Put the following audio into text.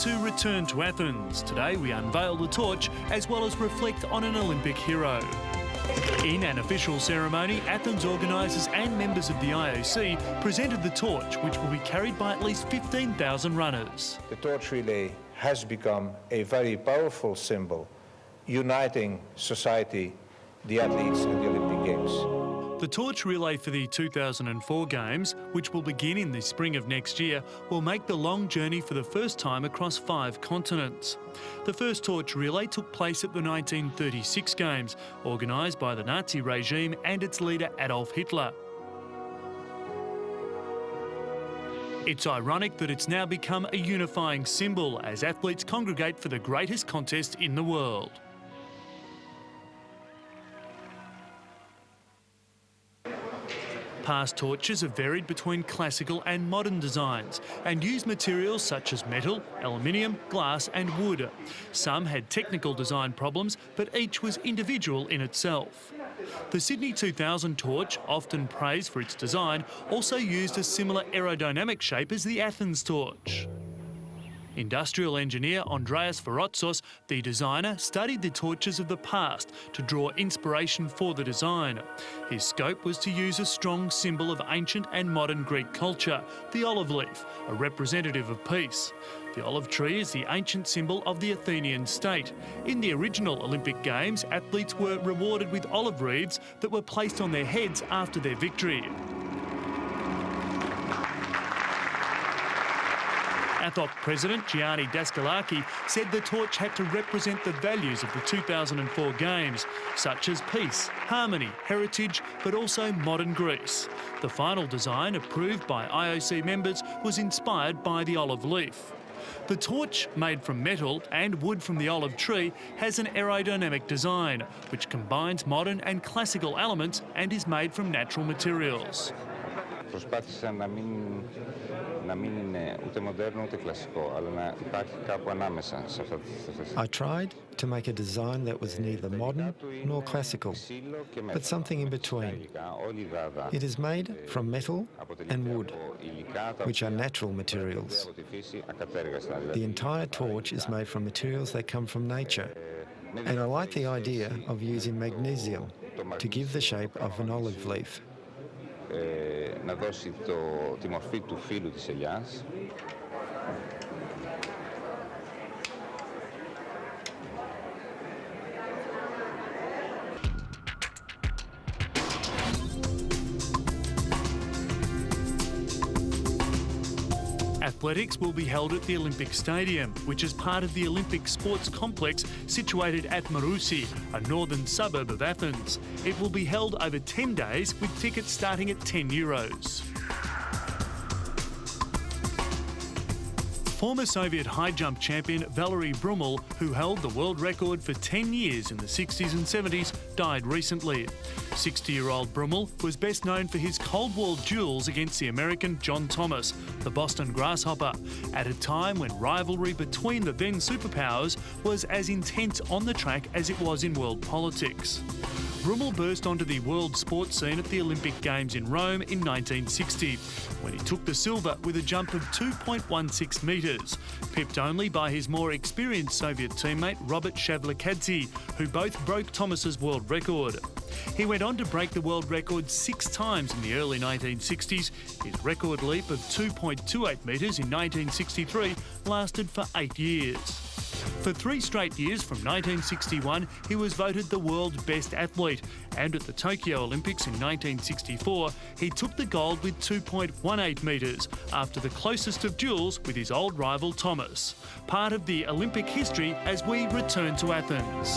to Return to Athens. Today we unveil the torch as well as reflect on an Olympic hero. In an official ceremony, Athens organisers and members of the IOC presented the torch, which will be carried by at least 15,000 runners. The torch relay has become a very powerful symbol, uniting society, the athletes and the Olympic Games. The torch relay for the 2004 Games, which will begin in the spring of next year, will make the long journey for the first time across 5 continents. The first torch relay took place at the 1936 Games, organised by the Nazi regime and its leader Adolf Hitler. It's ironic that it's now become a unifying symbol as athletes congregate for the greatest contest in the world. Past torches have varied between classical and modern designs and used materials such as metal, aluminium, glass and wood. Some had technical design problems, but each was individual in itself. The Sydney 2000 torch, often praised for its design, also used a similar aerodynamic shape as the Athens torch. Industrial engineer Andreas Vorotzos, the designer, studied the torches of the past to draw inspiration for the design. His scope was to use a strong symbol of ancient and modern Greek culture, the olive leaf, a representative of peace. The olive tree is the ancient symbol of the Athenian state. In the original Olympic Games, athletes were rewarded with olive wreaths that were placed on their heads after their victory. ATHOC President Gianni Daskalaki said the torch had to represent the values of the 2004 Games, such as peace, harmony, heritage, but also modern Greece. The final design, approved by IOC members, was inspired by the olive leaf. The torch, made from metal and wood from the olive tree, has an aerodynamic design, which combines modern and classical elements and is made from natural materials. Προσπάθησα να μην είναι ούτε μοντέρνο ούτε κλασικό, αλλά να υπάρχει κάπου ανάμεσα σε αυτά. I tried to make a design that was neither modern nor classical, but something in between. It is made from metal and wood, which are natural materials. The entire torch is made from materials that come from nature, and I like the idea of using magnesium to give the shape of an olive leaf. Να δώσει τη μορφή του φύλου της ελιάς. Athletics will be held at the Olympic Stadium, which is part of the Olympic Sports Complex situated at Marousi, a northern suburb of Athens. It will be held over 10 days with tickets starting at €10. Former Soviet high jump champion Valery Brummel, who held the world record for 10 years in the 60s and 70s, died recently. 60-year-old Brummel was best known for his Cold War duels against the American John Thomas, the Boston Grasshopper, at a time when rivalry between the then superpowers was as intense on the track as it was in world politics. Brummel burst onto the world sports scene at the Olympic Games in Rome in 1960, when he took the silver with a jump of 2.16 metres, pipped only by his more experienced Soviet teammate Robert Shavlikadze, who both broke Thomas's world record. He went on to break the world record 6 times in the early 1960s. His record leap of 2.28 metres in 1963 lasted for 8 years. For 3 straight years from 1961, he was voted the world's best athlete, and at the Tokyo Olympics in 1964, he took the gold with 2.18 metres, after the closest of duels with his old rival Thomas. Part of the Olympic history as we return to Athens.